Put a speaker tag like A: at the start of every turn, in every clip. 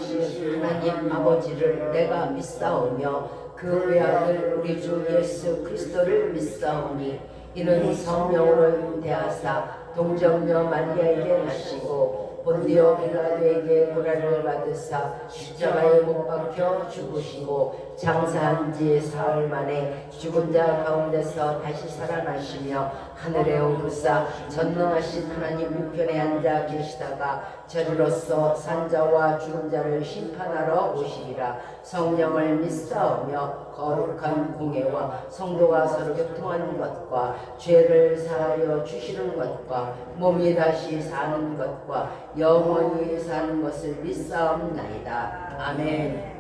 A: 전능하신 하나님 아버지를 내가 믿사오며 그 외아들 우리 주 예수 그리스도를 믿사오니 이는 성령으로 대하사 동정녀 마리아에게 나시고 본디오 빌라도에게 고난을 받으사 십자가에 못 박혀 죽으시고 장사한 지 사흘 만에 죽은 자 가운데서 다시 살아나시며 하늘에 오르사 전능하신 하나님 우편에 앉아 계시다가 저리로서 산자와 죽은 자를 심판하러 오시리라. 성령을 믿사오며 거룩한 공예와 성도가 서로 교통하는 것과 죄를 사하여 주시는 것과 몸이 다시 사는 것과 영원히 사는 것을 믿사옵나이다. 아멘.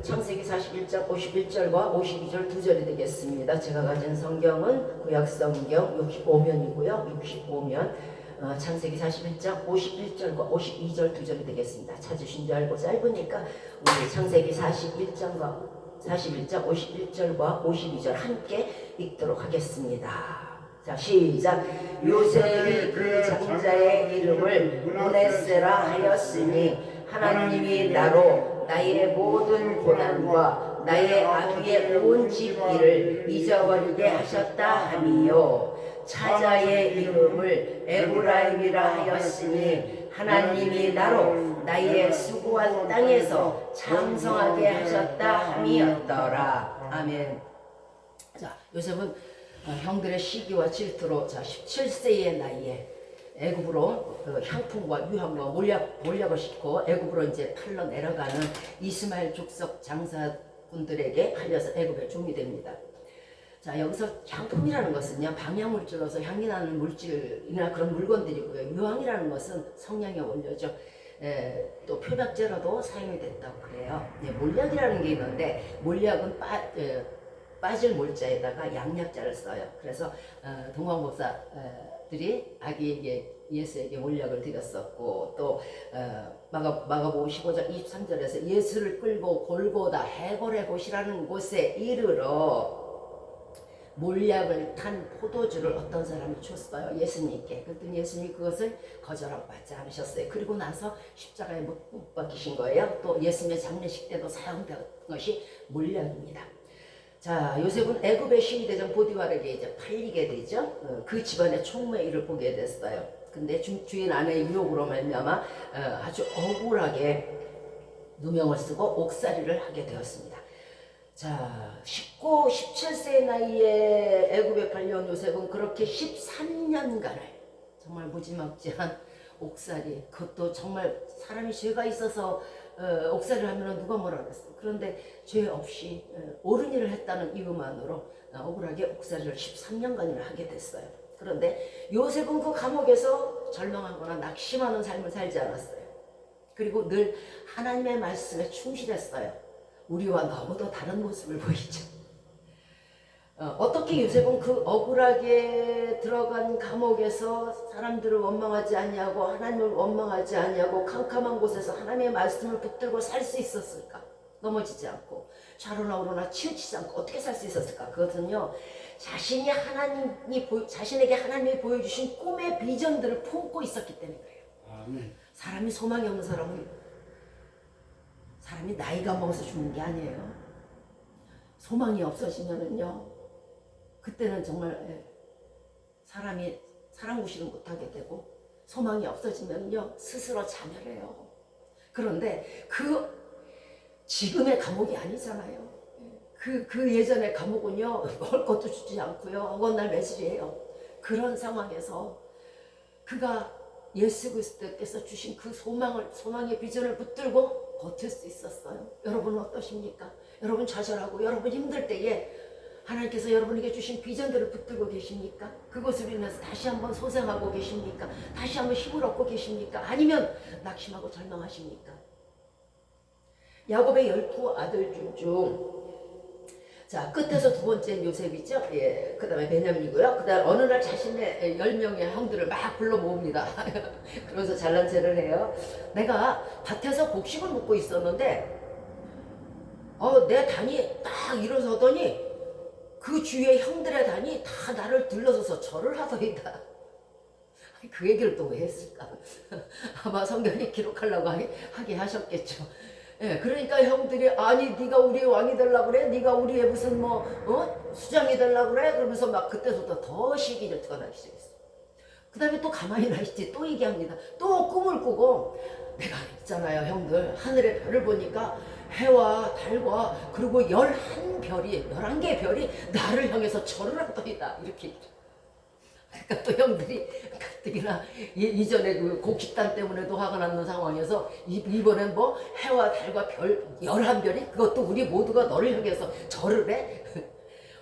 A: 창세기 41장 51절과 52절 두 절이 되겠습니다. 제가 가진 성경은 구약성경 65면이고요. 65면 창세기 41장 51절과 52절 두 절이 되겠습니다. 찾으신 줄 알고 짧으니까 우리 창세기 41장 51절 52절 함께 읽도록 하겠습니다. 자, 시작. 요셉이 그 장자의 이름을 문에세라 하였으니 하나님이 나로 나의 모든 고난과 나의 아비의 온 집 일을 잊어버리게 하셨다 하미요. 차자의 이름을 에브라임이라 하였으니 하나님이 나로 나의 수고한 땅에서 장성하게 하셨다 함이었더라. 아멘. 자, 요셉은 형들의 시기와 질투로 17세의 나이에 애굽으로 그 향품과 유황과 몰약을 싣고 애굽으로 이제 팔러 내려가는 이스마엘 족속 장사꾼들에게 팔려서 애굽의 종이 됩니다. 자, 여기서 향품이라는 것은요, 방향물질로서 향이 나는 물질이나 그런 물건들이고요. 유황이라는 것은 성냥의 원료죠. 또 표백제로도 사용이 됐다고 그래요. 몰약이라는 게 있는데, 몰약은 빠질 몰자에다가 양약자를 써요. 그래서 동방목사들이 아기에게 예수에게 몰약을 드렸었고, 또 마가복음 15장 23절에서 예수를 끌고 골고다 해골의 곳이라는 곳에 이르러 몰약을 탄 포도주를 어떤 사람이 줬어요, 예수님께. 그랬더니 예수님이 그것을 거절하고 받지 않으셨어요. 그리고 나서 십자가에 못 박히신 거예요. 또 예수님의 장례식 때도 사용된 것이 몰약입니다. 자, 요셉은 애굽의 시위대장 보디발에게 이제 팔리게 되죠. 그 집안의 총무의 일을 보게 됐어요. 근데 주인 아내의 유혹으로 말미암아 아주 억울하게 누명을 쓰고 옥살이를 하게 되었습니다. 자, 17세 나이에 애굽에 팔려온 요셉은 그렇게 13년간을 정말 무지막지한 옥살이, 그것도 정말 사람이 죄가 있어서 옥살이를 하면 누가 뭐라 그랬어. 그런데 죄 없이 옳은 일을 했다는 이유만으로 억울하게 옥살이를 13년간이나 하게 됐어요. 그런데 요셉은 그 감옥에서 절망하거나 낙심하는 삶을 살지 않았어요. 그리고 늘 하나님의 말씀에 충실했어요. 우리와 너무도 다른 모습을 보이죠. 어떻게 요셉은 그 억울하게 들어간 감옥에서 사람들을 원망하지 아니하고 하나님을 원망하지 아니하고 캄캄한 곳에서 하나님의 말씀을 붙들고 살 수 있었을까? 넘어지지 않고 좌로나 우로나 치우치지 않고 어떻게 살 수 있었을까? 그것은요, 자신에게 하나님이 보여주신 꿈의 비전들을 품고 있었기 때문에 그래요. 아멘. 사람이 소망이 없는 사람이 나이가 먹어서 죽는 게 아니에요. 소망이 없어지면은요, 그때는 정말 사람이 사람 구실을 못하게 되고, 소망이 없어지면요 스스로 자멸해요. 그런데 지금의 감옥이 아니잖아요. 그 예전의 감옥은요, 먹을 것도 주지 않고요, 어긋날 매질이에요. 그런 상황에서 그가 예수 그리스도께서 주신 그 소망의 비전을 붙들고 버틸 수 있었어요. 여러분은 어떠십니까? 여러분 좌절하고 여러분 힘들 때에 하나님께서 여러분에게 주신 비전들을 붙들고 계십니까? 그것을 인해서 다시 한번 소생하고 계십니까? 다시 한번 힘을 얻고 계십니까? 아니면 낙심하고 절망하십니까? 야곱의 12아들 중 자, 끝에서 두 번째는 요셉이죠. 그 다음에 베냐민이고요. 그 다음 어느 날 자신의 10명의 형들을 막 불러 모읍니다. 그러면서 잘난 체를 해요. 내가 밭에서 곡식을 묻고 있었는데, 내 단이 딱 일어서더니 그 주위의 형들의 단이 다 나를 들러서서 절을 하더이다. 그 얘기를 또 왜 했을까? 아마 성경에 기록하려고 하게 하셨겠죠. 그러니까 형들이, 아니 네가 우리의 왕이 되려고 그래? 네가 우리의 무슨 수장이 되려고 그래? 그러면서 막 그때부터 더 시기 질투가 나기 시작했어. 그 다음에 또 가만히 놔있지, 또 얘기합니다. 또 꿈을 꾸고, 내가 있잖아요 형들, 하늘의 별을 보니까 해와 달과 그리고 11개의 별이 나를 향해서 절을 하더이다, 이렇게. 그러니까 또 형들이 가뜩이나 이전에 그 곡식단 때문에도 화가 났는 상황에서 이번엔 해와 달과 별 11별이 그것도 우리 모두가 너를 향해서 절을 해?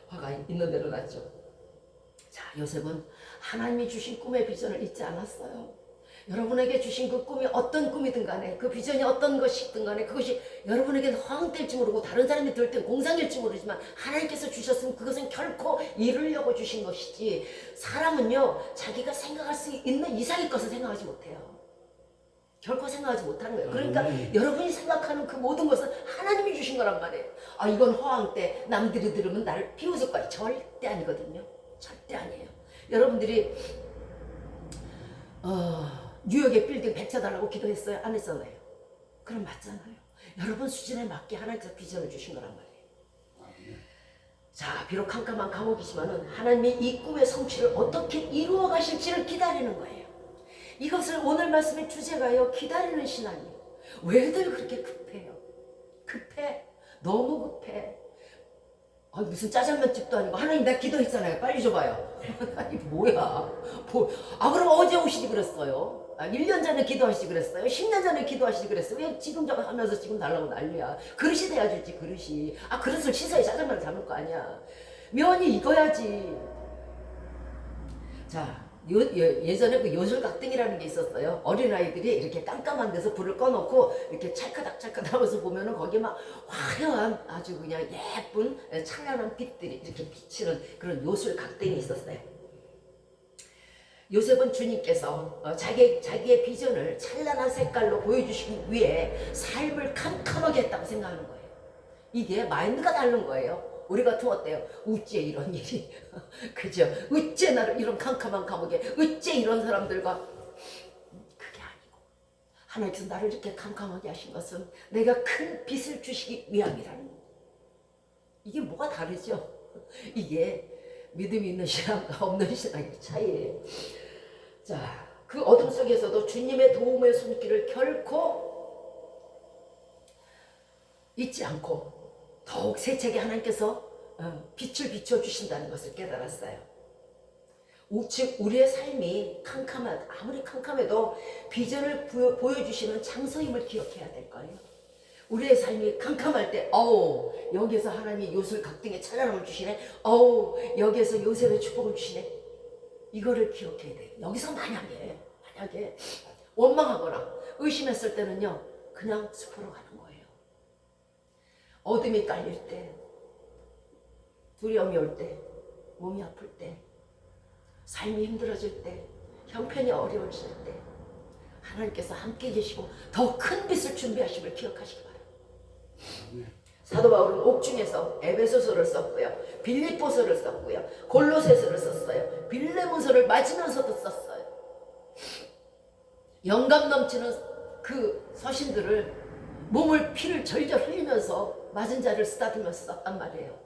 A: 화가 있는 대로 났죠. 자, 요셉은 하나님이 주신 꿈의 비전을 잊지 않았어요. 여러분에게 주신 그 꿈이 어떤 꿈이든 간에, 그 비전이 어떤 것이든 간에, 그것이 여러분에게는 허황될지 모르고 다른 사람이 들을 땐 공상일지 모르지만 하나님께서 주셨으면 그것은 결코 이루려고 주신 것이지, 사람은요 자기가 생각할 수 있는 이상의 것을 생각하지 못해요. 결코 생각하지 못하는 거예요. 그러니까 여러분이 생각하는 그 모든 것은 하나님이 주신 거란 말이에요. 이건 허황 때 남들이 들으면 나를 비웃을 거야. 절대 아니거든요. 절대 아니에요. 여러분들이 뉴욕의 빌딩 100채 달라고 기도했어요? 안 했잖아요. 그럼 맞잖아요. 여러분 수준에 맞게 하나님께서 비전을 주신 거란 말이에요. 자, 비록 캄캄한 감옥이지만은 하나님이 이 꿈의 성취를 어떻게 이루어 가실지를 기다리는 거예요. 이것을 오늘 말씀의 주제가요, 기다리는 신앙이에요. 왜들 그렇게 급해요? 급해. 너무 급해. 무슨 짜장면집도 아니고 하나님 나 기도했잖아요. 빨리 줘봐요. 아니 뭐야. 그럼 어제 오시지 그랬어요. 1년 전에 기도하시지 그랬어요. 10년 전에 기도하시지 그랬어요. 왜 지금 저 하면서 지금 달라고 난리야. 그릇이 돼야 줄지 그릇이. 그릇을 씻어야 짜장면을 담을 거 아니야. 면이 익어야지. 자, 예전에 그 요술각등이라는 게 있었어요. 어린아이들이 이렇게 깜깜한 데서 불을 꺼놓고 이렇게 찰카닥 하면서 보면은 거기에 막 화려한 아주 그냥 예쁜 찬란한 빛들이 이렇게 비치는 그런 요술각등이 있었어요. 요셉은 주님께서 자기의 비전을 찬란한 색깔로 보여주시기 위해 삶을 캄캄하게 했다고 생각하는 거예요. 이게 마인드가 다른 거예요. 우리 같으면 어때요? 어째 이런 일이 그죠? 어째 나를 이런 캄캄한 감옥에 어째 이런 사람들과 그게 아니고 하나님께서 나를 이렇게 캄캄하게 하신 것은 내가 큰 빛을 주시기 위함이라는 거예요. 이게 뭐가 다르죠? 이게 믿음이 있는 신앙과 없는 신앙의 차이예요. 자, 그 어둠 속에서도 주님의 도움의 손길을 결코 잊지 않고 더욱 세차게 하나님께서 빛을 비춰주신다는 것을 깨달았어요. 즉 우리의 삶이 아무리 캄캄해도 비전을 보여주시는 장소임을 기억해야 될 거예요. 우리의 삶이 캄캄할 때 여기서 하나님이 요술 각등의 찬란함을 주시네. 여기에서 요셉의 축복을 주시네. 이거를 기억해야 돼요. 여기서 만약에 원망하거나 의심했을 때는요, 그냥 숲으로 가는 거예요. 어둠이 깔릴 때, 두려움이 올 때, 몸이 아플 때, 삶이 힘들어질 때, 형편이 어려워질 때 하나님께서 함께 계시고 더 큰 빛을 준비하심을 기억하시기 바랍니다. 사도 바울은 옥중에서 에베소서를 썼고요, 빌립보서를 썼고요, 골로새서를 썼어요, 빌레몬서를 맞으면서도 썼어요. 영감 넘치는 그 서신들을 몸을 피를 절절 흘리면서 맞은 자를 쓰다듬으면서 썼단 말이에요.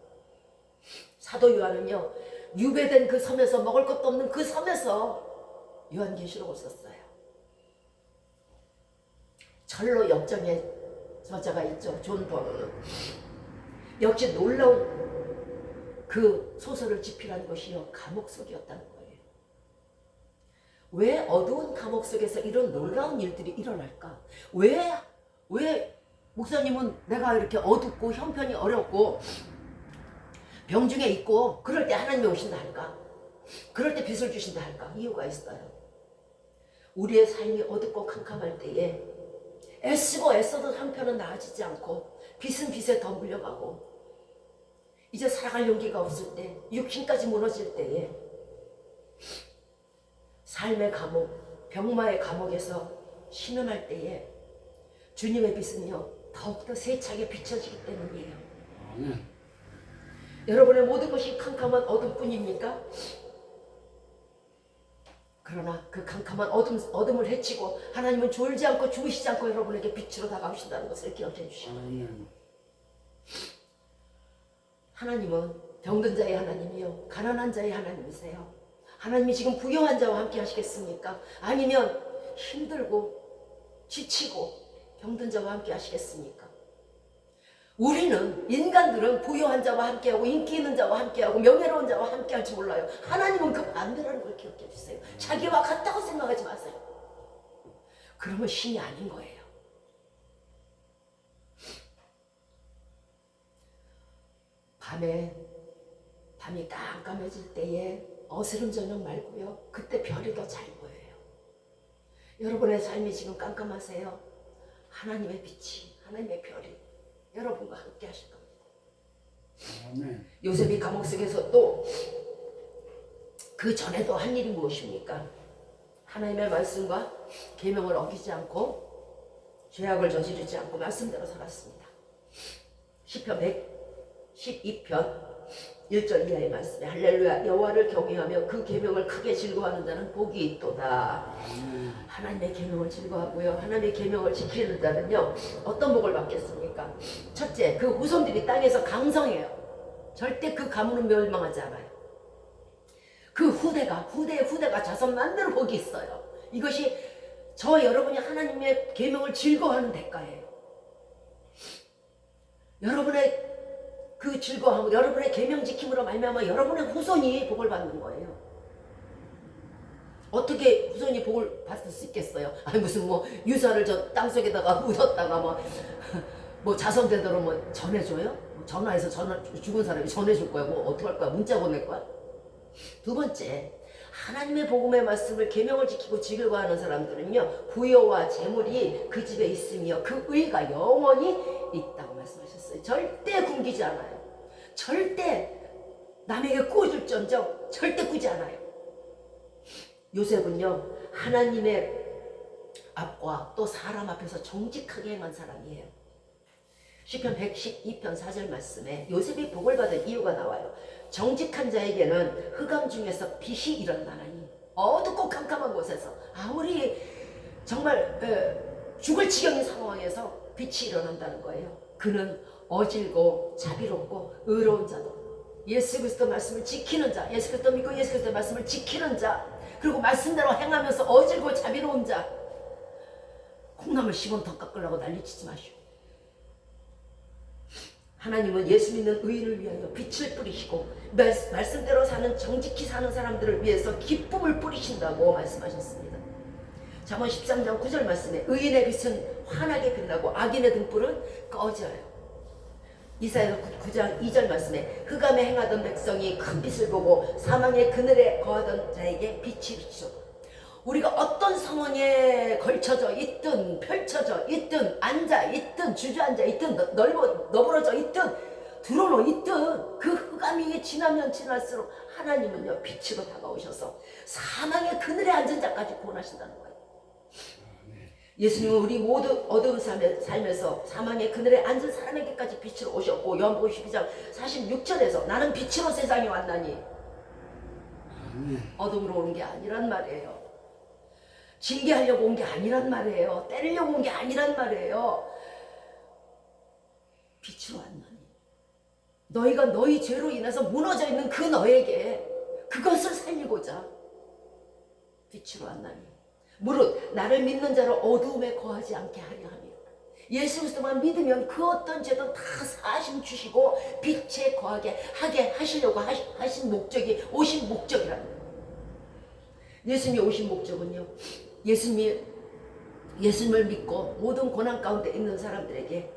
A: 사도 요한은요, 유배된 그 섬에서 먹을 것도 없는 그 섬에서 요한계시록을 썼어요. 철로 역정의 저자가 있죠. 존 버너는. 역시 놀라운 그 소설을 집필한 것이요, 감옥 속이었다는 거예요. 왜 어두운 감옥 속에서 이런 놀라운 일들이 일어날까? 왜 목사님은 내가 이렇게 어둡고 형편이 어렵고 병중에 있고 그럴 때 하나님이 오신다 할까? 그럴 때 빛을 주신다 할까? 이유가 있어요. 우리의 삶이 어둡고 캄캄할 때에 애써도 형편은 나아지지 않고 빛은 빛에 더 물려가고 이제 살아갈 용기가 없을 때, 육신까지 무너질 때에 삶의 감옥, 병마의 감옥에서 신음할 때에 주님의 빛은요, 더욱더 세차게 비춰지기 때문이에요. 여러분의 모든 것이 캄캄한 어둠뿐입니까? 그러나 그 캄캄한 어둠을 헤치고 하나님은 졸지 않고 주무시지 않고 여러분에게 빛으로 다가오신다는 것을 기억해 주시고요. 하나님은 병든 자의 하나님이요, 가난한 자의 하나님이세요. 하나님이 지금 부유한 자와 함께 하시겠습니까? 아니면 힘들고 지치고 병든 자와 함께 하시겠습니까? 우리는, 인간들은 부유한 자와 함께하고 인기 있는 자와 함께하고 명예로운 자와 함께할지 몰라요. 하나님은 그 반대라는 걸 기억해 주세요. 자기와 같다고 생각하지 마세요. 그러면 신이 아닌 거예요. 밤이 깜깜해질 때에 어스름 저녁 말고요, 그때 별이 더 잘 보여요. 여러분의 삶이 지금 깜깜하세요. 하나님의 빛이, 하나님의 별이 여러분과 함께 하실 겁니다. 아멘. 요셉이 감옥 속에서 또 그 전에도 한 일이 무엇입니까? 하나님의 말씀과 계명을 어기지 않고 죄악을 저지르지 않고 말씀대로 살았습니다. 시편 112편 1절 이하의 말씀에 할렐루야, 여호와를 경외하며 그 계명을 크게 즐거워하는 자는 복이 있도다. 하나님의 계명을 즐거워하고요, 하나님의 계명을 지키는 자는요, 어떤 복을 받겠습니까? 첫째, 그 후손들이 땅에서 강성해요. 절대 그 가문은 멸망하지 않아요. 그 후대의 후대가 자손만 대로 복이 있어요. 이것이 저와 여러분이 하나님의 계명을 즐거워하는 대가예요. 여러분의 그 즐거움으로 여러분의 계명 지킴으로 말미암아 여러분의 후손이 복을 받는 거예요. 어떻게 후손이 복을 받을 수 있겠어요? 아니 무슨 뭐 유사를 저 땅속에다가 묻었다가 뭐 자손되도록 뭐 전해줘요? 뭐 전화해서 죽은 사람이 전해줄 거야? 뭐 어떻게 할 거야? 문자 보낼 거야? 두 번째, 하나님의 복음의 말씀을 계명을 지키고 즐거워하는 사람들은요 부여와 재물이 그 집에 있으며 그 의가 영원히 있다고 말씀하셨어요. 절대 굶기지 않아요. 절대 남에게 꾸어줄지언정 절대 꾸지 않아요. 요셉은요 하나님의 앞과 또 사람 앞에서 정직하게 행한 사람이에요. 시편 112편 4절 말씀에 요셉이 복을 받은 이유가 나와요. 정직한 자에게는 흑암 중에서 빛이 일어나나니 어둡고 캄캄한 곳에서 아무리 정말 죽을 지경인 상황에서 빛이 일어난다는 거예요. 그는 어질고 자비롭고 의로운 자도 예수 그리스도 말씀을 지키는 자, 예수 그리스도 믿고 예수 그리스도의 말씀을 지키는 자, 그리고 말씀대로 행하면서 어질고 자비로운 자. 콩나물 10원 더 깎으려고 난리치지 마시오. 하나님은 예수 믿는 의인을 위하여 빛을 뿌리시고 말씀대로 사는 정직히 사는 사람들을 위해서 기쁨을 뿌리신다고 말씀하셨습니다. 잠언 13장 9절 말씀에 의인의 빛은 환하게 빛나고 악인의 등불은 꺼져요. 이사야 9장 2절 말씀에 흑암에 행하던 백성이 큰 빛을 보고 사망의 그늘에 거하던 자에게 빛이 비치고. 우리가 어떤 상황에 걸쳐져 있든 펼쳐져 있든 앉아있든 주저앉아 있든 너부러져 있든 드러누워 있든 그 흑암이 지나면 지날수록 하나님은요 빛으로 다가오셔서 사망의 그늘에 앉은 자까지 구원하신다는 거예요. 예수님은 우리 모두 어두운 삶에서 사망의 그늘에 앉은 사람에게까지 빛으로 오셨고 요한복음 12장 46절에서 나는 빛으로 세상에 왔나니 어둠으로 오는 게 아니란 말이에요. 징계하려고 온 게 아니란 말이에요. 때리려고 온 게 아니란 말이에요. 빛으로 왔나니 너희가 너희 죄로 인해서 무너져 있는 그 너에게 그것을 살리고자 빛으로 왔나니 무릇 나를 믿는 자를 어두움에 거하지 않게 하려 함이라. 예수 그리스도만 믿으면 그 어떤 죄도 다 사하심 주시고 빛에 거하게 하게 하시려고 하신 목적이 오신 목적이라는 거예요. 예수님이 오신 목적은요 예수님을 믿고 모든 고난 가운데 있는 사람들에게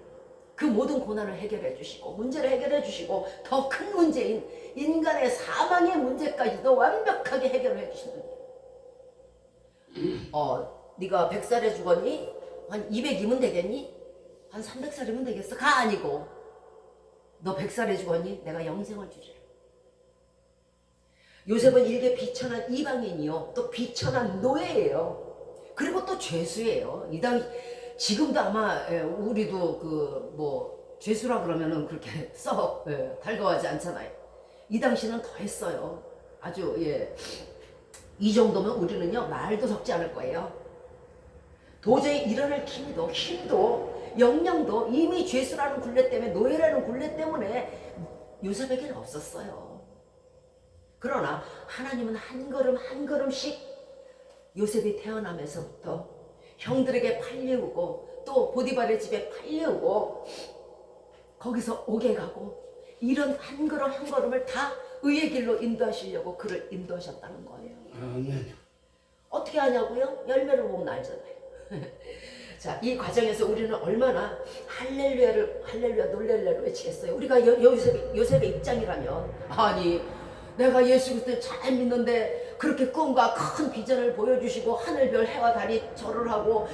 A: 그 모든 고난을 해결해 주시고 문제를 해결해 주시고 더 큰 문제인 인간의 사망의 문제까지도 완벽하게 해결해 주시는 네가 100살에 죽었니? 한 200이면 되겠니? 한 300살이면 되겠어? 가 아니고 너 100살에 죽었니? 내가 영생을 주리라. 요셉은 일개 비천한 이방인이요 또 비천한 노예예요. 그리고 또 죄수예요. 지금도 아마 우리도 죄수라 그러면은 그렇게 썩 달가워하지 않잖아요. 이 당시는 더 했어요. 아주 이 정도면 우리는요 말도 섞지 않을 거예요. 도저히 일어날 힘도 역량도 이미 죄수라는 굴레 때문에 노예라는 굴레 때문에 요셉에게는 없었어요. 그러나 하나님은 한 걸음 한 걸음씩 요셉이 태어나면서부터 형들에게 팔려오고 또 보디발의 집에 팔려오고 거기서 오게 가고 이런 한 걸음 한 걸음을 다 의의 길로 인도하시려고 그를 인도하셨다는 거예요.
B: 아멘.
A: 어떻게 하냐고요? 열매를 보면 알잖아요. 자, 이 과정에서 우리는 얼마나 할렐루야 놀렐레를 외치겠어요. 우리가 요셉의 입장이라면 아니 내가 예수 그리스도 잘 믿는데 그렇게 꿈과 큰 비전을 보여주시고 하늘별 해와 달이 절을 하고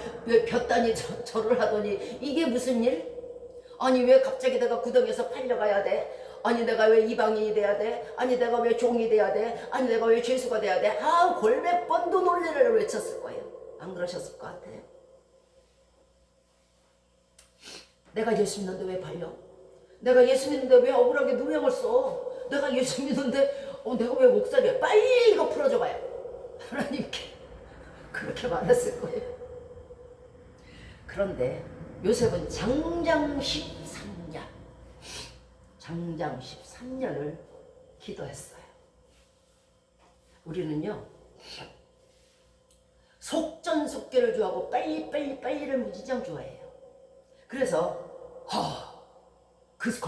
A: 볕단이 절을 하더니 이게 무슨 일? 아니 왜 갑자기 내가 구덩이에서 팔려가야 돼? 아니 내가 왜 이방인이 돼야 돼? 아니 내가 왜 종이 돼야 돼? 아니 내가 왜 죄수가 돼야 돼? 골백 번도 놀래를 외쳤을 거예요. 안 그러셨을 것 같아요. 내가 예수 믿는데 왜 팔려? 내가 예수 믿는데 왜 억울하게 누명을 써? 내가 예수 믿는데 내가 왜 목살이야? 빨리 이거 풀어줘봐요. 하나님께 그렇게 말했을 거예요. 그런데 요셉은 장장 13년을 기도했어요. 우리는요 속전속결을 좋아하고 빨리를 무지장 좋아해요. 그래서 그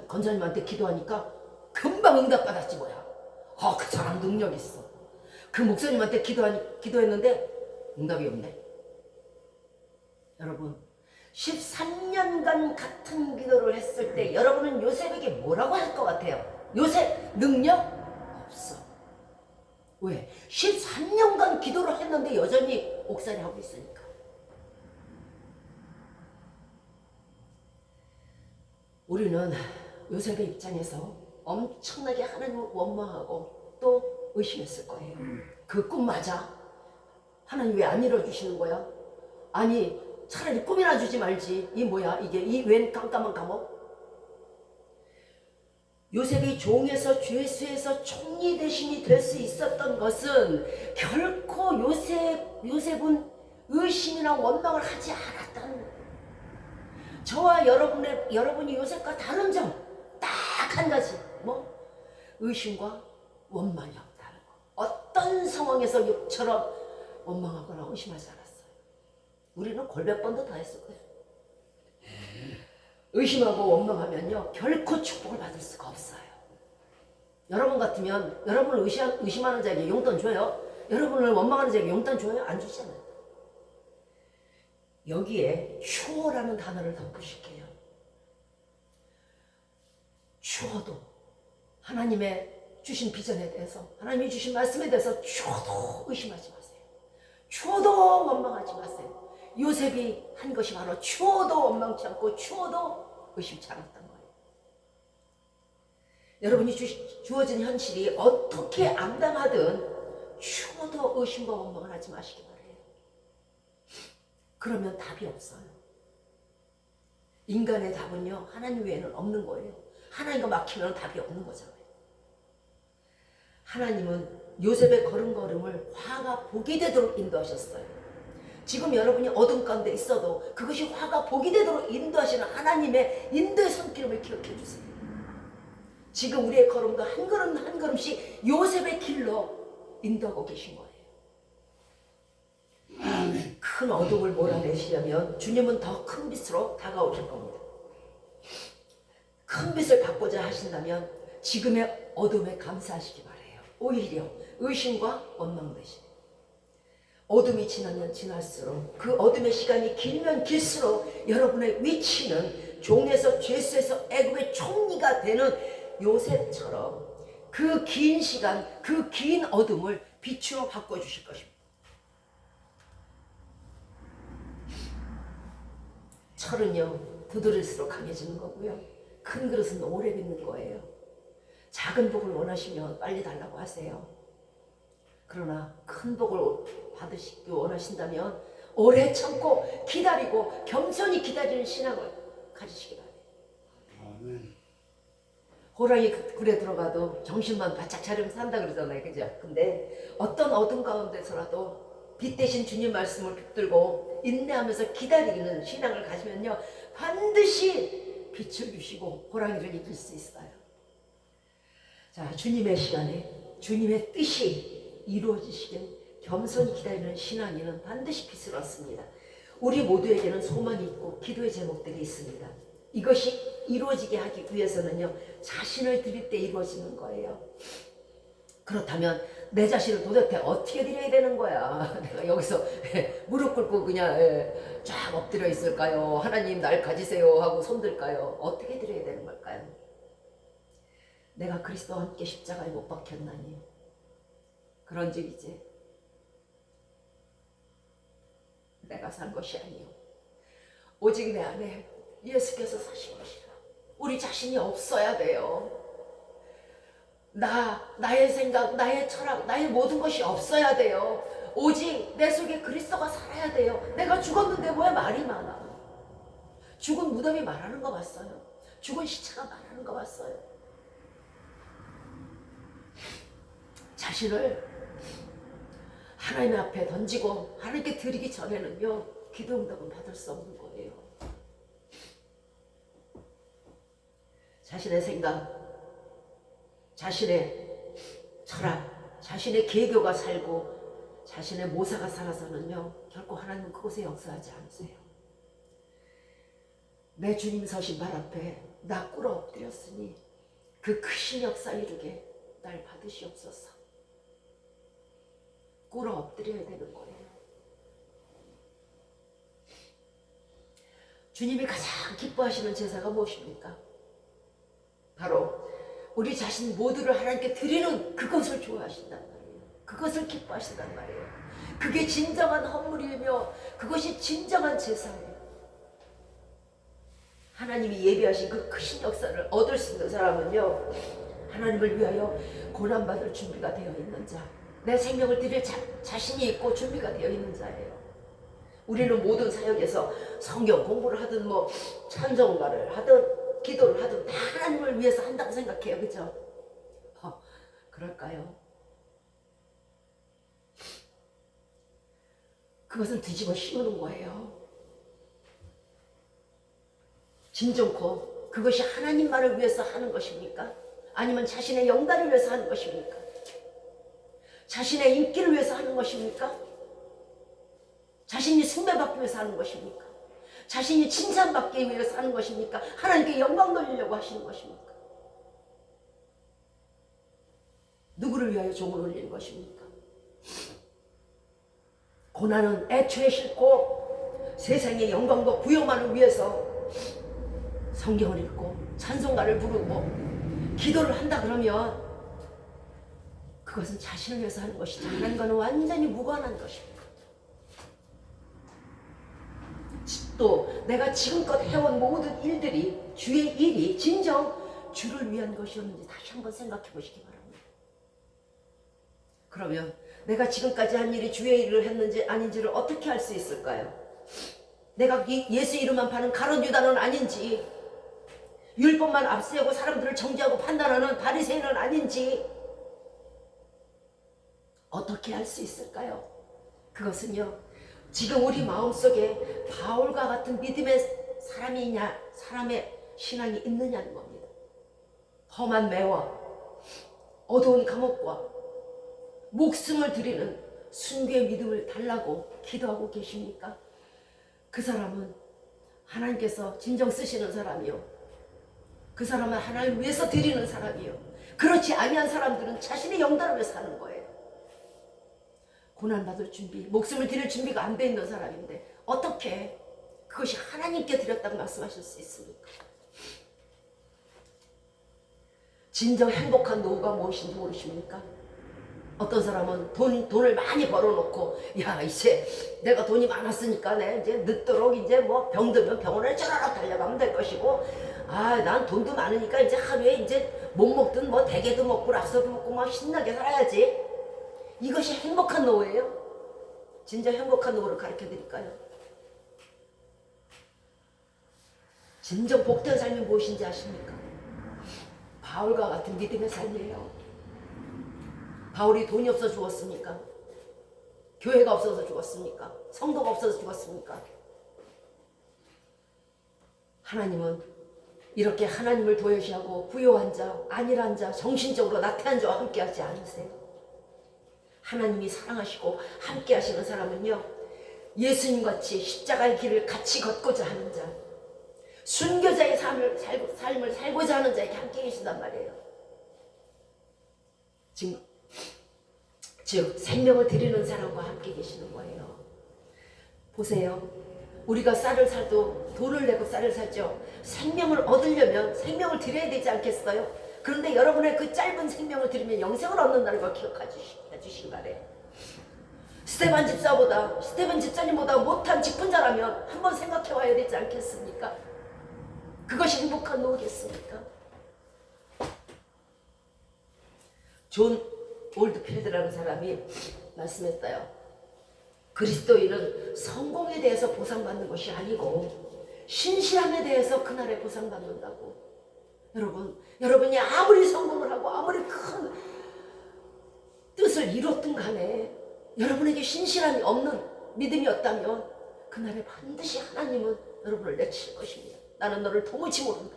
A: 권사님한테 기도하니까 금방 응답받았지 뭐야. 그 사람 능력 있어. 그 목사님한테 기도했는데 응답이 없네. 여러분 13년간 같은 기도를 했을 때 여러분은 요셉에게 뭐라고 할 것 같아요? 요셉 능력 없어. 왜? 13년간 기도를 했는데 여전히 옥살이 하고 있으니까. 우리는 요셉의 입장에서 엄청나게 하나님을 원망하고 또 의심했을 거예요. 그 꿈 맞아? 하나님 왜 안 이뤄주시는 거야? 아니 차라리 꿈이나 주지 말지. 이 뭐야 이게 이 웬 깜깜한 감옥? 요셉이 종에서 죄수에서 총리 대신이 될 수 있었던 것은 결코 요셉은 의심이나 원망을 하지 않았다는 거예요. 저와 여러분이 요셉과 다른 점 딱 한 가지, 뭐? 의심과 원망이 없다는 거. 어떤 상황에서 욕처럼 원망하거나 의심하지 않았어요. 우리는 골몇 번도 다 했을 거예요. 의심하고 원망하면요 결코 축복을 받을 수가 없어요. 여러분 같으면 여러분을 의심하는 자에게 용돈 줘요? 여러분을 원망하는 자에게 용돈 줘요? 안 주잖아요. 여기에 추호라는 단어를 덧붙일게요. 추호도 하나님의 주신 비전에 대해서 하나님이 주신 말씀에 대해서 추호도 의심하지 마세요. 추호도 원망하지 마세요. 요셉이 한 것이 바로 추호도 원망치 않고 추호도 의심치 않았던 거예요. 여러분이 주어진 현실이 어떻게 암담하든 추호도 의심과 원망을 하지 마시기 바래요. 그러면 답이 없어요. 인간의 답은요 하나님 외에는 없는 거예요. 하나님과 막히면 답이 없는 거잖아요. 하나님은 요셉의 걸음걸음을 화가 복이 되도록 인도하셨어요. 지금 여러분이 어둠 가운데 있어도 그것이 화가 복이 되도록 인도하시는 하나님의 인도의 손길을 기억해 주세요. 지금 우리의 걸음도 한 걸음 한 걸음씩 요셉의 길로 인도하고 계신 거예요. 큰 어둠을 몰아내시려면 주님은 더 큰 빛으로 다가오실 겁니다. 큰 빛을 받고자 하신다면 지금의 어둠에 감사하시기 바라요. 오히려 의심과 원망 대신 어둠이 지나면 지날수록 그 어둠의 시간이 길면 길수록 여러분의 위치는 종에서 죄수에서 애굽의 총리가 되는 요셉처럼 그 긴 시간, 그 긴 어둠을 빛으로 바꿔주실 것입니다. 철은요 두드릴수록 강해지는 거고요. 큰 그릇은 오래 빚는 거예요. 작은 복을 원하시면 빨리 달라고 하세요. 그러나 큰 복을 받으시기 원하신다면 오래 참고 기다리고 겸손히 기다리는 신앙을 가지시기 바랍니다.
B: 아멘.
A: 호랑이 굴에 들어가도 정신만 바짝 차리면 산다 그러잖아요. 그죠? 근데 어떤 어둠 가운데서라도 빛 대신 주님 말씀을 붙들고 인내하면서 기다리는 신앙을 가지면요 반드시 빛을 주시고 호랑이를 이길 수 있어요. 자, 주님의 시간에 주님의 뜻이 이루어지시길 겸손히 기다리는 신앙인은 반드시 빛을 얻습니다. 우리 모두에게는 소망이 있고 기도의 제목들이 있습니다. 이것이 이루어지게 하기 위해서는요 자신을 드릴 때 이루어지는 거예요. 그렇다면 내 자신을 도대체 어떻게 드려야 되는 거야? 내가 여기서 무릎 꿇고 그냥 쫙 엎드려 있을까요? 하나님 날 가지세요 하고 손들까요? 어떻게 드려야 되는 걸까요? 내가 그리스도와 함께 십자가에 못 박혔나니 그런 즉 이제 내가 산 것이 아니요 오직 내 안에 예수께서 사신 것이라. 우리 자신이 없어야 돼요. 나의 생각, 나의 철학, 나의 모든 것이 없어야 돼요. 오직 내 속에 그리스도가 살아야 돼요. 내가 죽었는데 왜 말이 많아? 죽은 무덤이 말하는 거 봤어요. 죽은 시체가 말하는 거 봤어요. 자신을 하나님 앞에 던지고 하나님께 드리기 전에는요 기도 응답은 받을 수 없는 거예요. 자신의 생각, 자신의 철학, 자신의 계교가 살고 자신의 모사가 살아서는요 결코 하나님은 그곳에 역사하지 않으세요. 내 주님 서신 발 앞에 나 꿇어 엎드렸으니 그 크신 역사 이루게 날 받으시옵소서. 꿇어 엎드려야 되는 거예요. 주님이 가장 기뻐하시는 제사가 무엇입니까? 바로 우리 자신 모두를 하나님께 드리는 그것을 좋아하신단 말이에요. 그것을 기뻐하신단 말이에요. 그게 진정한 헌물이며 그것이 진정한 제사예요. 하나님이 예비하신 그 크신 역사를 얻을 수 있는 사람은요, 하나님을 위하여 고난받을 준비가 되어 있는 자, 내 생명을 드릴 자신이 있고 준비가 되어 있는 자예요. 우리는 모든 사역에서 성경 공부를 하든 뭐 찬송가를 하든 기도를 하든 다 하나님을 위해서 한다고 생각해요. 그죠? 그럴까요? 그것은 뒤집어 씌우는 거예요. 진정코 그것이 하나님만을 위해서 하는 것입니까? 아니면 자신의 영달을 위해서 하는 것입니까? 자신의 인기를 위해서 하는 것입니까? 자신이 숭배받기 위해서 하는 것입니까? 자신이 칭찬받기 위해서 하는 것입니까? 하나님께 영광 돌리려고 하시는 것입니까? 누구를 위하여 종을 올리는 것입니까? 고난은 애초에 싫고 세상의 영광과 부여만을 위해서 성경을 읽고 찬송가를 부르고 기도를 한다 그러면 그것은 자신을 위해서 하는 것이지 하나님과는 완전히 무관한 것입니다. 또 내가 지금껏 해온 모든 일들이 주의 일이 진정 주를 위한 것이었는지 다시 한번 생각해 보시기 바랍니다. 그러면 내가 지금까지 한 일이 주의 일을 했는지 아닌지를 어떻게 알 수 있을까요? 내가 예수 이름만 파는 가룟 유다는 아닌지, 율법만 앞세우고 사람들을 정죄하고 판단하는 바리새인은 아닌지 어떻게 알 수 있을까요? 그것은요, 지금 우리 마음속에 바울과 같은 믿음의 사람의 신앙이 있느냐는 겁니다. 험한 매와 어두운 감옥과 목숨을 드리는 순교의 믿음을 달라고 기도하고 계십니까? 그 사람은 하나님께서 진정 쓰시는 사람이요, 그 사람은 하나님을 위해서 드리는 사람이요, 그렇지 아니한 사람들은 자신의 영달을 위해서 하는 거예요. 고난받을 준비, 목숨을 드릴 준비가 안 돼 있는 사람인데 어떻게 그것이 하나님께 드렸다고 말씀하실 수 있습니까? 진정 행복한 노후가 무엇인지 모르십니까? 어떤 사람은 돈을 많이 벌어놓고, 야 이제 내가 돈이 많았으니까 내 이제 늦도록 이제 뭐 병들면 병원에 쩌라락 달려가면 될 것이고, 난 돈도 많으니까 이제 하루에 이제 못 먹든 뭐 대게도 먹고 랍스터도 먹고 막 신나게 살아야지. 이것이 행복한 노후예요? 진짜 행복한 노후를 가르쳐 드릴까요? 진정 복된 삶이 무엇인지 아십니까? 바울과 같은 믿음의 삶이에요. 바울이 돈이 없어 죽었습니까? 교회가 없어서 죽었습니까? 성도가 없어서 죽었습니까? 하나님은 이렇게 하나님을 도외시하고 부요한 자, 안일한 자, 정신적으로 나태한 자와 함께하지 않으세요. 하나님이 사랑하시고 함께하시는 사람은요, 예수님같이 십자가의 길을 같이 걷고자 하는 자, 순교자의 삶을 살고자 하는 자에게 함께 계신단 말이에요. 즉 생명을 드리는 사람과 함께 계시는 거예요. 보세요. 우리가 쌀을 사도 돈을 내고 쌀을 사죠. 생명을 얻으려면 생명을 드려야 되지 않겠어요? 그런데 여러분의 그 짧은 생명을 드리면 영생을 얻는다는 걸 기억해 주시기 바래요. 스테반 집사님보다 못한 직분자라면 한번 생각해 와야 되지 않겠습니까? 그것이 행복한 노후겠습니까? 존 올드필드라는 사람이 말씀했어요. 그리스도인은 성공에 대해서 보상받는 것이 아니고 신실함에 대해서 그날에 보상받는다고. 여러분이 아무리 성공을 하고 아무리 큰 뜻을 이뤘든 간에 여러분에게 신실함이 없는 믿음이 없다면 그날에 반드시 하나님은 여러분을 내칠 것입니다. 나는 너를 도무지 모른다.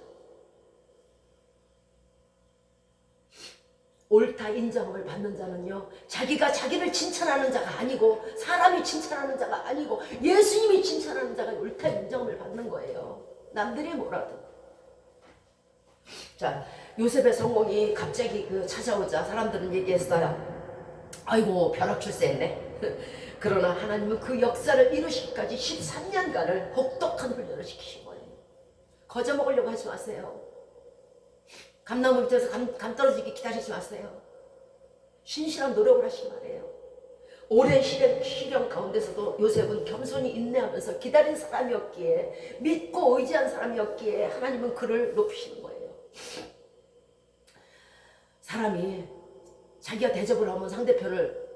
A: 옳다 인정을 받는 자는요, 자기가 자기를 칭찬하는 자가 아니고 사람이 칭찬하는 자가 아니고 예수님이 칭찬하는 자가 옳다 인정을 받는 거예요. 남들이 뭐라도. 자, 요셉의 성공이 갑자기 찾아오자 사람들은 얘기했어요. 아이고, 벼락 출세했네. 그러나 하나님은 그 역사를 이루시기까지 13년간을 혹독한 훈련을 시키신 거예요. 거저 먹으려고 하지 마세요. 감나무 밑에서 감 떨어지기 기다리지 마세요. 신실한 노력을 하시기 바래요. 오랜 시련 가운데서도 요셉은 겸손히 인내하면서 기다린 사람이었기에, 믿고 의지한 사람이었기에 하나님은 그를 높이시는 거예요. 사람이 자기가 대접을 하면 상대편을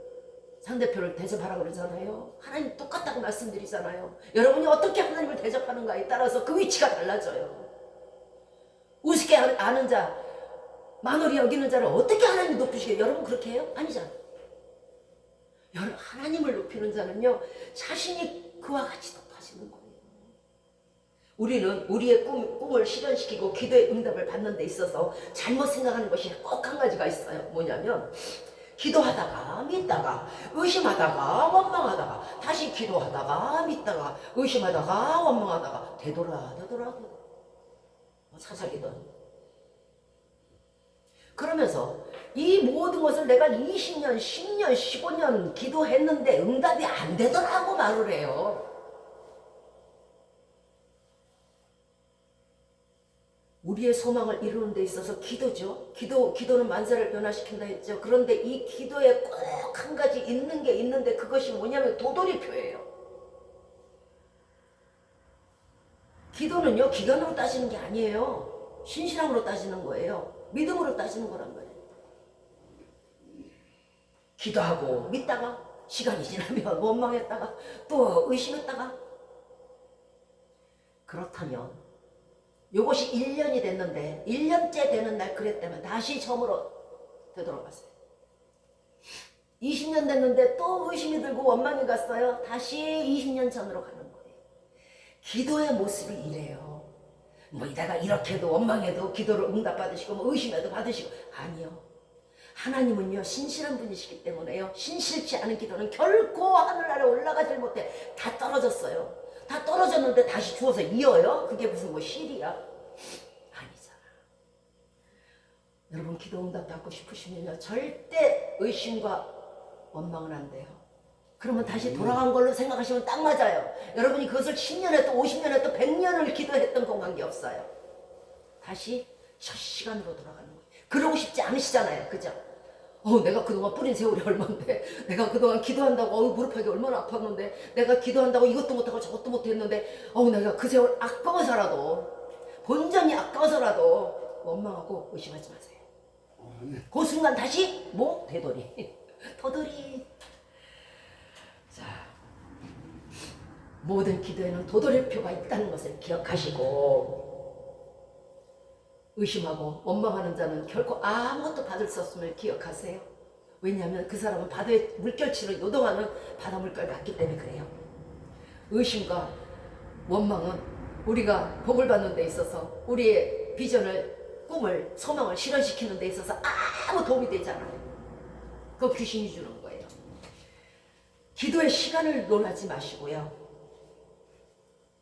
A: 대접하라 그러잖아요. 하나님 똑같다고 말씀드리잖아요. 여러분이 어떻게 하나님을 대접하는가에 따라서 그 위치가 달라져요. 우습게 아는 자, 만홀히 여기는 자를 어떻게 하나님이 높이시게? 여러분 그렇게 해요? 아니잖아요. 여러분, 하나님을 높이는 자는요, 자신이 그와 같이 높아지는 거예요. 우리는 우리의 꿈을 실현시키고 기도의 응답을 받는 데 있어서 잘못 생각하는 것이 꼭 한 가지가 있어요. 뭐냐면 기도하다가 믿다가 의심하다가 원망하다가 다시 기도하다가 믿다가 의심하다가 원망하다가 되돌아 사사기도는. 그러면서 이 모든 것을 내가 20년, 10년, 15년 기도했는데 응답이 안 되더라고 말을 해요. 우리의 소망을 이루는 데 있어서 기도죠. 기도는 만사를 변화시킨다 했죠. 그런데 이 기도에 꼭 한 가지 있는 게 있는데 그것이 뭐냐면 도돌이표예요. 기도는요, 기간으로 따지는 게 아니에요. 신실함으로 따지는 거예요. 믿음으로 따지는 거란 말이에요. 기도하고 믿다가 시간이 지나면 원망했다가 또 의심했다가. 그렇다면 요것이 1년이 됐는데 1년째 되는 날 그랬다면 다시 처음으로 되돌아갔어요. 20년 됐는데 또 의심이 들고 원망이 갔어요. 다시 20년 전으로 가는 거예요. 기도의 모습이 이래요. 뭐 이따가 이렇게 해도 원망해도 기도를 응답받으시고 뭐 의심해도 받으시고. 아니요. 하나님은요, 신실한 분이시기 때문에요, 신실치 않은 기도는 결코 하늘나라에 올라가질 못해. 다 떨어졌어요. 다 떨어졌는데 다시 주워서 이어요? 그게 무슨 뭐 실이야? 아니잖아. 여러분, 기도 응답 받고 싶으시면요, 절대 의심과 원망은 안 돼요. 그러면 다시 돌아간 걸로 생각하시면 딱 맞아요. 여러분이 그것을 10년 했던 50년 했던 100년을 기도했던 건 관계없어요. 다시 첫 시간으로 돌아가는 거예요. 그러고 싶지 않으시잖아요. 그죠? 내가 그동안 뿌린 세월이 얼만데, 내가 그동안 기도한다고 무릎하기 얼마나 아팠는데, 내가 기도한다고 이것도 못하고 저것도 못했는데, 내가 그 세월 아까워서라도, 본전이 아까워서라도 원망하고 의심하지 마세요. 그 순간 다시 되돌이 도돌이. 자, 모든 기도에는 도돌이표가 있다는 것을 기억하시고, 의심하고 원망하는 자는 결코 아무것도 받을 수 없음을 기억하세요. 왜냐하면 그 사람은 바다의 물결치를 요동하는 바다 물결 같기 때문에 그래요. 의심과 원망은 우리가 복을 받는 데 있어서, 우리의 비전을, 꿈을, 소망을 실현시키는 데 있어서 아무 도움이 되지 않아요. 그거 귀신이 주는 거예요. 기도의 시간을 논하지 마시고요,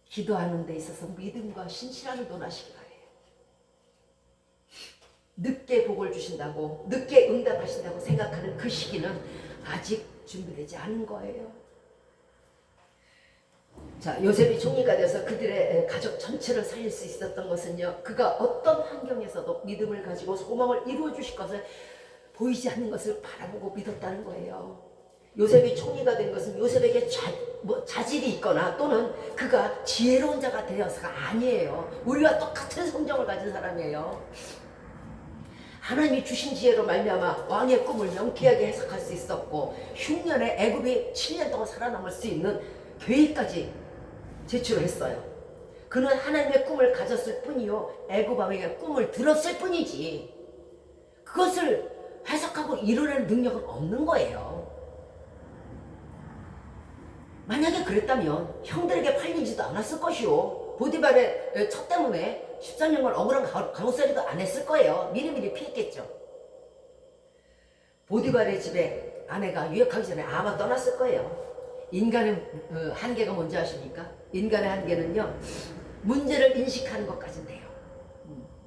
A: 기도하는 데 있어서 믿음과 신실함을 논하시기 바랍니다. 늦게 복을 주신다고, 늦게 응답하신다고 생각하는 그 시기는 아직 준비되지 않은 거예요. 자, 요셉이 총리가 돼서 그들의 가족 전체를 살릴 수 있었던 것은요, 그가 어떤 환경에서도 믿음을 가지고 소망을 이루어 주실 것을, 보이지 않는 것을 바라보고 믿었다는 거예요. 요셉이 총리가 된 것은 요셉에게 자질이 있거나 또는 그가 지혜로운 자가 되어서가 아니에요. 우리와 똑같은 성정을 가진 사람이에요. 하나님이 주신 지혜로 말미암아 왕의 꿈을 명쾌하게 해석할 수 있었고, 흉년에 애굽이 7년 동안 살아남을 수 있는 계획까지 제출했어요. 그는 하나님의 꿈을 가졌을 뿐이요, 애굽 왕에게 꿈을 들었을 뿐이지 그것을 해석하고 이뤄낼 능력은 없는 거예요. 만약에 그랬다면 형들에게 팔리지도 않았을 것이요, 보디발의 첫 때문에 13년간 억울한 강호살이도 안 했을 거예요. 미리미리 피했겠죠. 보디발의 집에 아내가 유역하기 전에 아마 떠났을 거예요. 인간의 한계가 뭔지 아십니까? 인간의 한계는요, 문제를 인식하는 것까지는 돼요.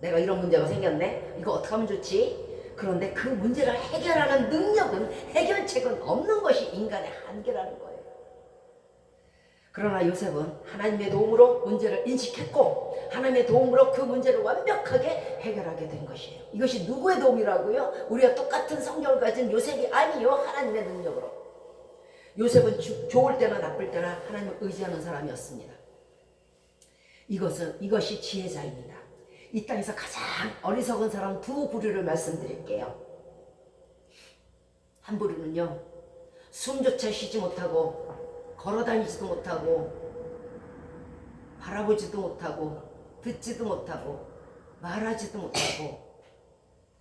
A: 내가 이런 문제가 생겼네. 이거 어떻게 하면 좋지? 그런데 그 문제를 해결하는 능력은, 해결책은 없는 것이 인간의 한계라는 거예요. 그러나 요셉은 하나님의 도움으로 문제를 인식했고 하나님의 도움으로 그 문제를 완벽하게 해결하게 된 것이에요. 이것이 누구의 도움이라고요? 우리가 똑같은 성경을 가진 요셉이 아니요, 하나님의 능력으로. 요셉은 좋을 때나 나쁠 때나 하나님을 의지하는 사람이었습니다. 이것이 지혜자입니다. 이 땅에서 가장 어리석은 사람 두 부류를 말씀드릴게요. 한 부류는요, 숨조차 쉬지 못하고 걸어다니지도 못하고 바라보지도 못하고 듣지도 못하고 말하지도 못하고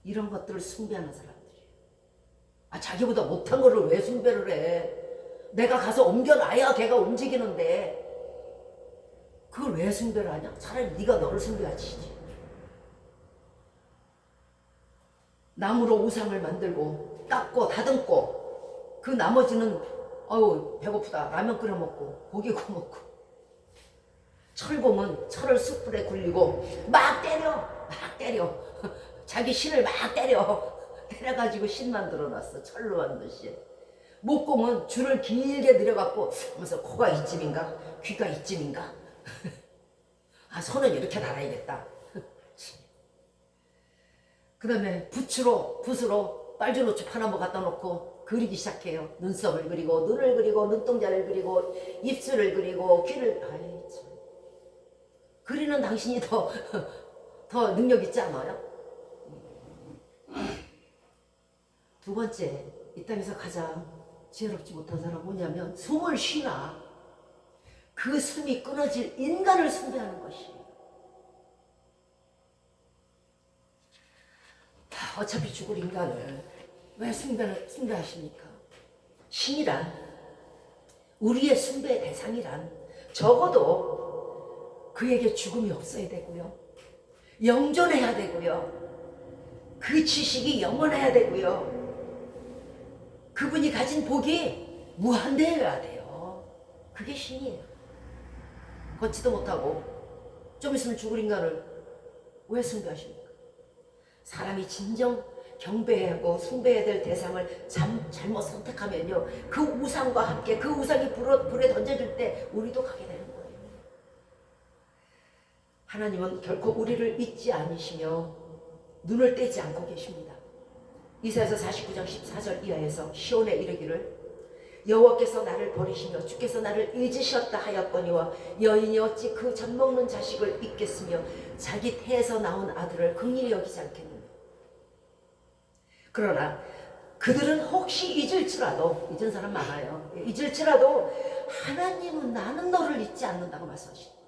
A: 이런 것들을 숭배하는 사람들이에요. 자기보다 못한 거를 왜 숭배를 해? 내가 가서 옮겨놔야 걔가 움직이는데 그걸 왜 숭배를 하냐? 차라리 네가 너를 숭배하지. 나무로 우상을 만들고 닦고 다듬고 그 나머지는 어우 배고프다 라면 끓여 먹고 고기 구워 먹고, 철공은 철을 숯불에 굴리고 막 때려 자기 신을 막 때려가지고 신 만들어놨어. 철로 만든 신. 목공은 줄을 길게 늘여갖고 하면서 코가 이쯤인가 귀가 이쯤인가 손은 이렇게 달아야겠다. 그 다음에 붓으로 빨주노초 파나무 갖다 놓고 그리기 시작해요. 눈썹을 그리고 눈을 그리고 눈동자를 그리고 입술을 그리고 귀를. 참. 그리는 당신이 더 능력 있지 않아요? 두 번째, 이 땅에서 가장 지혜롭지 못한 사람은 뭐냐면 숨을 쉬나 그 숨이 끊어질 인간을 숭배하는 것이에요. 어차피 죽을 인간을 왜 숭배하십니까? 신이란, 우리의 숭배의 대상이란 적어도 그에게 죽음이 없어야 되고요, 영존해야 되고요, 그 지식이 영원해야 되고요, 그분이 가진 복이 무한대여야 돼요. 그게 신이에요. 걷지도 못하고 좀 있으면 죽을 인간을 왜 숭배하십니까? 사람이 진정 경배하고 숭배해야 될 대상을 잘못 선택하면요, 그 우상과 함께 그 우상이 불에 던져질 때 우리도 가게 되는 거예요. 하나님은 결코 우리를 잊지 않으시며 눈을 떼지 않고 계십니다. 이사야서 49장 14절 이하에서 시온에 이르기를 여호와께서 나를 버리시며 주께서 나를 잊으셨다 하였거니와 여인이 어찌 그 젖먹는 자식을 잊겠으며 자기 태에서 나온 아들을 긍휼히 여기지 않겠느냐. 그러나 그들은 혹시 잊을지라도, 잊은 사람 많아요. 잊을지라도 하나님은 나는 너를 잊지 않는다고 말씀하십니다.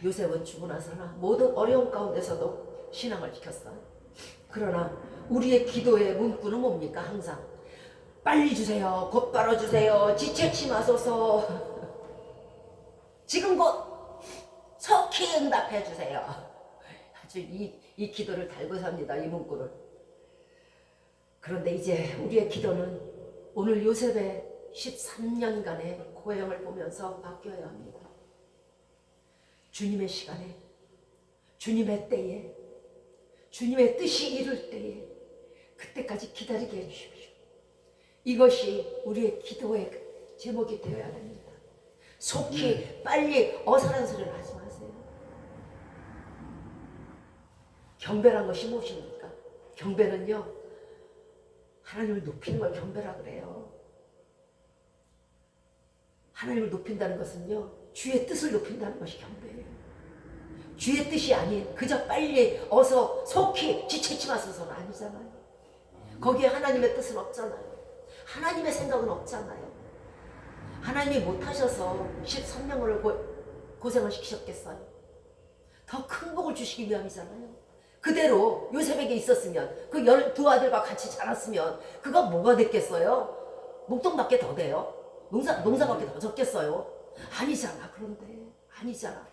A: 요셉은 죽고 나서나 모든 어려움 가운데서도 신앙을 지켰어요. 그러나 우리의 기도의 문구는 뭡니까? 항상 빨리 주세요, 곧바로 주세요, 지체치 마소서, 지금 곧 속히 응답해 주세요. 아주 이 기도를 달고 삽니다, 이 문구를. 그런데 이제 우리의 기도는 오늘 요셉의 13년간의 고행을 보면서 바뀌어야 합니다. 주님의 시간에, 주님의 때에, 주님의 뜻이 이룰 때에 그때까지 기다리게 해주십시오. 이것이 우리의 기도의 제목이 되어야 합니다. 속히 빨리 어설한 소리를 하지 마세요. 경배란 것이 무엇입니까? 경배는요, 하나님을 높이는 걸 경배라 그래요. 하나님을 높인다는 것은요, 주의 뜻을 높인다는 것이 경배예요. 주의 뜻이 아닌 그저 빨리 어서 속히 지체치 마소서는 아니잖아요. 거기에 하나님의 뜻은 없잖아요. 하나님의 생각은 없잖아요. 하나님이 못하셔서 13년을 고생을 시키셨겠어요? 더 큰 복을 주시기 위함이잖아요. 그대로 요셉에게 있었으면, 그 12아들과 같이 자랐으면 그가 뭐가 됐겠어요? 목동밖에 더 돼요? 농사밖에 더 적겠어요? 아니잖아. 그런데 아니잖아.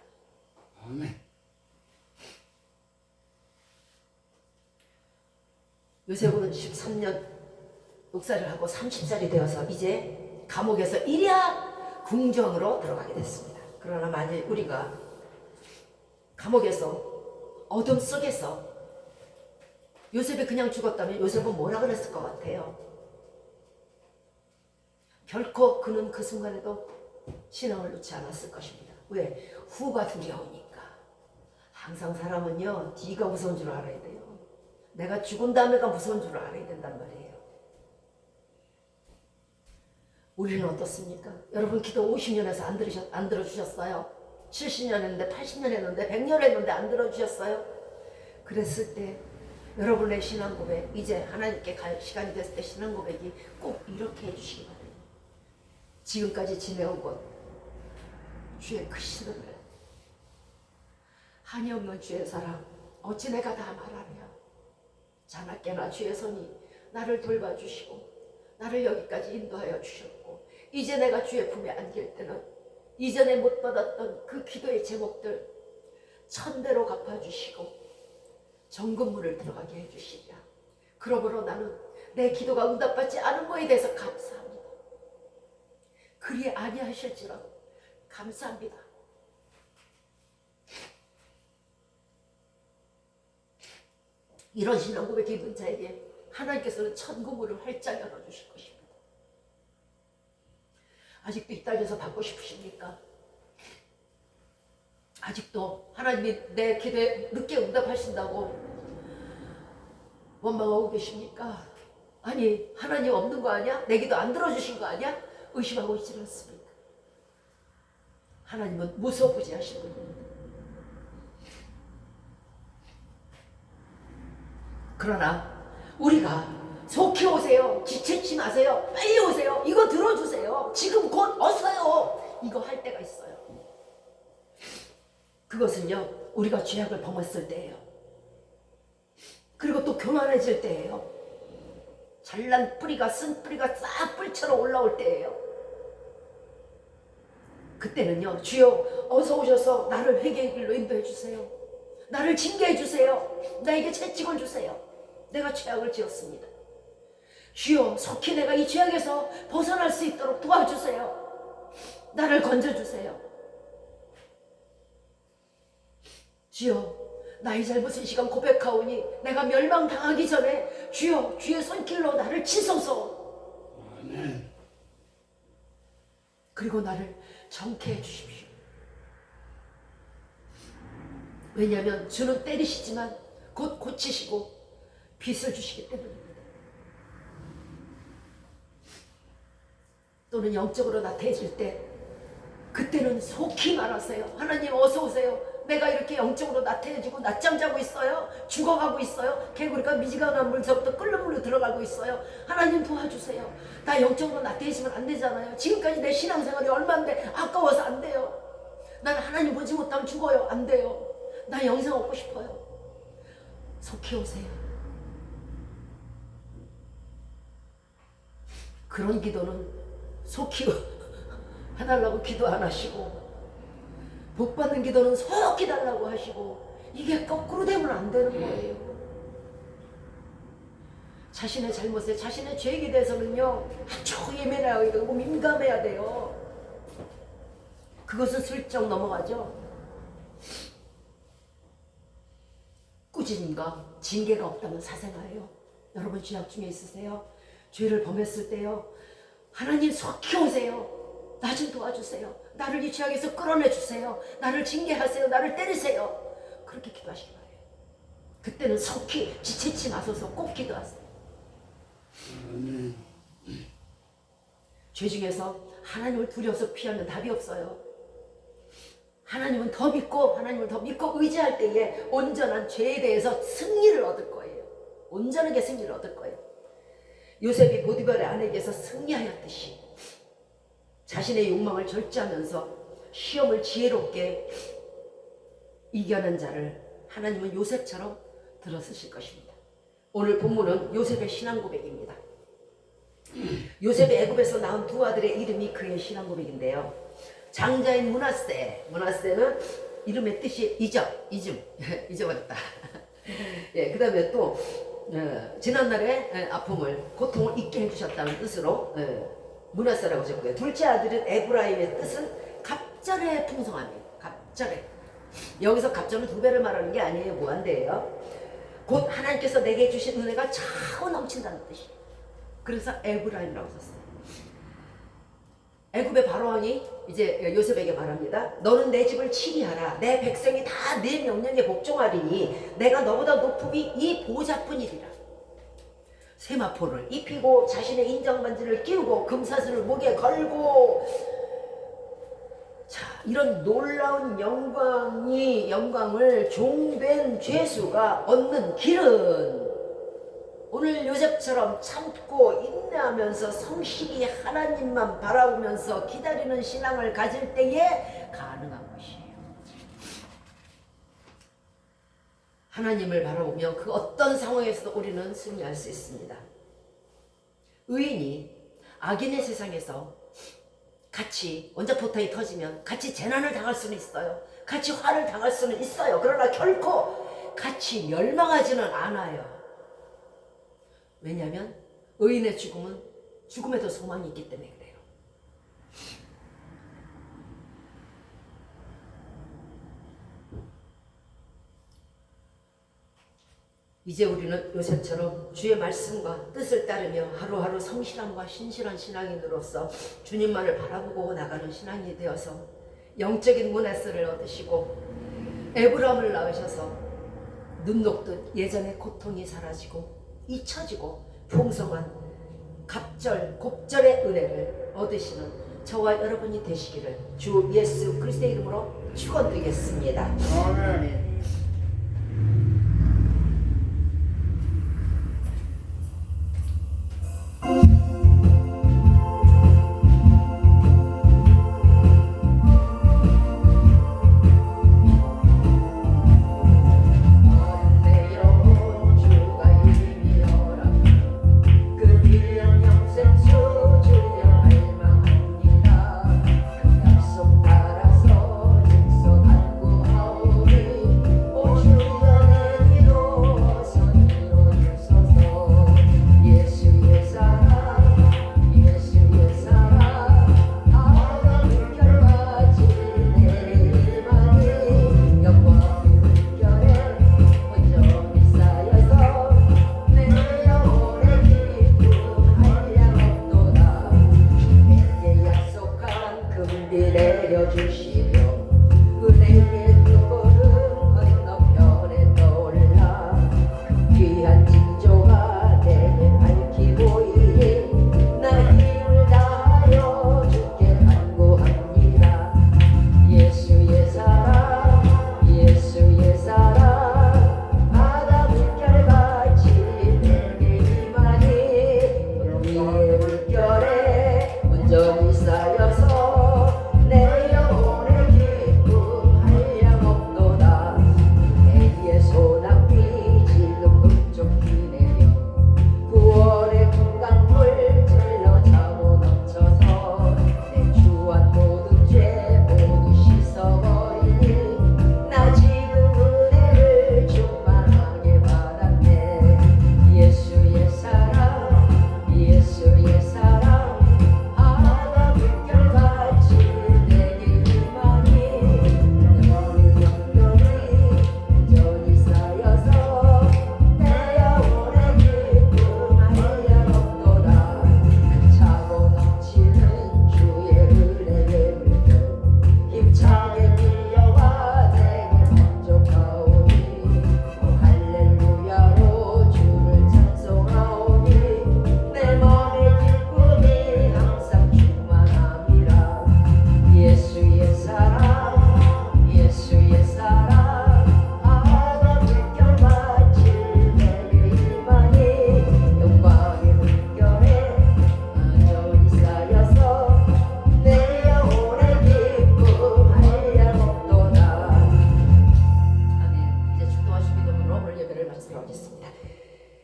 B: 아멘.
A: 요셉은 13년 묵살을 하고 30살이 되어서 이제 감옥에서 일야 궁정으로 들어가게 됐습니다. 그러나 만일 우리가 감옥에서, 어둠 속에서 요셉이 그냥 죽었다면 요셉은 뭐라 그랬을 것 같아요? 결코 그는 그 순간에도 신앙을 놓지 않았을 것입니다. 왜? 후가 두려우니까. 항상 사람은요, 뒤가 무서운 줄 알아야 돼요. 내가 죽은 다음에가 무서운 줄 알아야 된단 말이에요. 우리는 어떻습니까? 여러분 기도 50년 해서 안 들어주셨어요? 70년 했는데, 80년 했는데, 100년 했는데 안 들어주셨어요? 그랬을 때 여러분의 신앙 고백, 이제 하나님께 갈 시간이 됐을 때 신앙 고백이 꼭 이렇게 해주시기 바랍니다. 지금까지 지내온 것, 주의 크신 은혜, 한이 없는 주의 사랑, 어찌 내가 다 말하랴. 자나깨나 주의 손이 나를 돌봐주시고 나를 여기까지 인도하여 주셨고, 이제 내가 주의 품에 안길 때는 이전에 못 받았던 그 기도의 제목들 천대로 갚아주시고 정금물을 들어가게 해주시랴. 그러므로 나는 내 기도가 응답받지 않은 거에 대해서 감사합니다. 그리 아니하실지라도 감사합니다. 이런 신앙 고백이 있는 자에게 하나님께서는 천국문을 활짝 열어주실 것입니다. 아직도 이 땅에서 받고 싶으십니까? 아직도 하나님이 내 기도에 늦게 응답하신다고 원망하고 계십니까? 아니, 하나님 없는 거 아니야? 내 기도 안 들어주신 거 아니야? 의심하고 있지 않습니까? 하나님은 무소부지하신 분입니다. 그러나 우리가 속히 오세요, 지체치 마세요, 빨리 오세요, 이거 들어주세요, 지금 곧 어서요, 이거 할 때가 있어요. 그것은요, 우리가 죄악을 범했을 때예요. 그리고 또 교만해질 때예요. 잘난 뿌리가, 쓴 뿌리가 싹 뿔처럼 올라올 때예요. 그때는요, 주여 어서 오셔서 나를 회개의 길로 인도해 주세요. 나를 징계해 주세요. 나에게 채찍을 주세요. 내가 죄악을 지었습니다. 주여 속히 내가 이 죄악에서 벗어날 수 있도록 도와주세요. 나를 건져주세요. 주여 나의 잘못은 시간 고백하오니 내가 멸망당하기 전에 주여 주의 손길로 나를 치소서. 아멘. 그리고 나를 정케해 주십시오. 왜냐하면 주는 때리시지만 곧 고치시고 빚을 주시기 때문입니다. 또는 영적으로 나태해질 때 그때는 속히 말하세요. 하나님 어서 오세요. 내가 이렇게 영적으로 나태해지고 낮잠 자고 있어요. 죽어가고 있어요. 개구리가 미지근한 물서부터 끓는 물로 들어가고 있어요. 하나님 도와주세요. 나 영적으로 나태해지면 안 되잖아요. 지금까지 내 신앙생활이 얼마인데 아까워서 안 돼요. 나는 하나님 보지 못하면 죽어요. 안 돼요. 나 영생 얻고 싶어요. 속히 오세요. 그런 기도는 속히 해달라고 기도 안 하시고, 복 받는 기도는 속히 달라고 하시고, 이게 거꾸로 되면 안 되는 거예요. 자신의 잘못에, 자신의 죄에 대해서는요, 아주 예민해야 되고 민감해야 돼요. 그것은 슬쩍 넘어가죠. 꾸짖음과 징계가 없다면 사생아예요. 여러분 죄악 중에 있으세요? 죄를 범했을 때요, 하나님 속히 오세요. 나 좀 도와주세요. 나를 이 죄악에서 끌어내주세요. 나를 징계하세요. 나를 때리세요. 그렇게 기도하시기 바래요. 그때는 속히 지체치 마소서 꼭 기도하세요. 죄 중에서 하나님을 두려워서 피하면 답이 없어요. 하나님은 더 믿고, 하나님을 더 믿고 의지할 때에 온전한 죄에 대해서 승리를 얻을 거예요. 온전하게 승리를 얻을 거예요. 요셉이 보디발의 아내에게서 승리하였듯이 자신의 욕망을 절제하면서 시험을 지혜롭게 이겨낸 자를 하나님은 요셉처럼 들어쓰실 것입니다. 오늘 본문은 요셉의 신앙 고백입니다. 요셉이 애굽에서 낳은 두 아들의 이름이 그의 신앙 고백인데요. 장자인 므낫세는 이름의 뜻이 잊어버렸다. 예, 그 다음에 또 지난날의 아픔을, 고통을 잊게 해주셨다는 뜻으로 므낫세라고 적고요. 둘째 아들은 에브라임의 뜻은 갑절의 풍성함이에요. 갑절의. 여기서 갑절은 2배를 말하는 게 아니에요. 무한대예요. 곧 하나님께서 내게 주신 은혜가 차고 넘친다는 뜻이에요. 그래서 에브라임이라고 썼어요. 애굽의 바로왕이 이제 요셉에게 말합니다. 너는 내 집을 치리하라. 내 백성이 다 내 명령에 복종하리니 내가 너보다 높음이 이 보좌뿐이리라. 세마포를 입히고 자신의 인정반지를 끼우고 금사슬을 목에 걸고, 자, 이런 놀라운 영광을 종된 죄수가 얻는 길은 오늘 요셉처럼 참고 인내하면서 성실히 하나님만 바라보면서 기다리는 신앙을 가질 때에 가능한 것이에요. 하나님을 바라보며 그 어떤 상황에서도 우리는 승리할 수 있습니다. 의인이 악인의 세상에서 같이 원자포탄이 터지면 같이 재난을 당할 수는 있어요. 같이 화를 당할 수는 있어요. 그러나 결코 같이 멸망하지는 않아요. 왜냐하면 의인의 죽음은 죽음에도 소망이 있기 때문에 그래요. 이제 우리는 요셉처럼 주의 말씀과 뜻을 따르며 하루하루 성실함과 신실한 신앙인으로서 주님만을 바라보고 나가는 신앙이 되어서 영적인 문에스를 얻으시고 에브라임을 낳으셔서 눈 녹듯 예전의 고통이 사라지고 잊혀지고 풍성한 갑절, 곱절의 은혜를 얻으시는 저와 여러분이 되시기를 주 예수 그리스도의 이름으로 축원드리겠습니다. 아멘.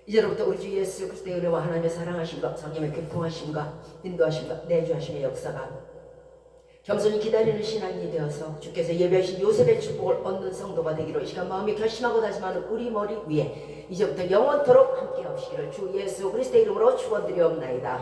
A: 이제로부터 우리 주 예수 그리스도의 은혜와 하나님의 사랑하심과 성령의 교통하심과 인도하심과 내주하심의 역사가 겸손히 기다리는 신앙이 되어서 주께서 예배하신 요셉의 축복을 얻는 성도가 되기로 이 시간 마음이 결심하고 다짐하는 우리 머리 위에 이제부터 영원토록 함께 하시기를 주 예수 그리스도의 이름으로 축원드리옵나이다.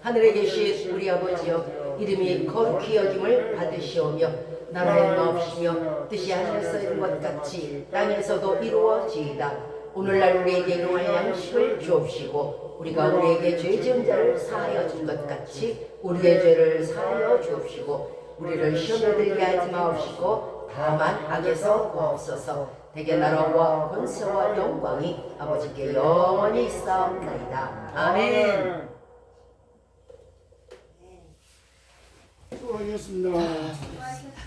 A: 하늘에 계신 우리 아버지여, 이름이 거룩히 여김을 받으시오며 나라의 마옵시며 뜻이 하늘에서 이룬 것 같이 땅에서도 이루어지이다. 오늘날 우리에게 일용할 양식을 주옵시고 우리가 우리에게 죄 지은 자를 사하여 준 것 같이 우리의 죄를 사하여 주옵시고 우리를 시험에 들게 하지 마옵시고 다만 악에서 구하옵소서. 대개 나라와 권세와 영광이 아버지께 영원히 있사옵나이다. 아멘.
B: 수고하셨습니다.
C: 수고하셨습니다.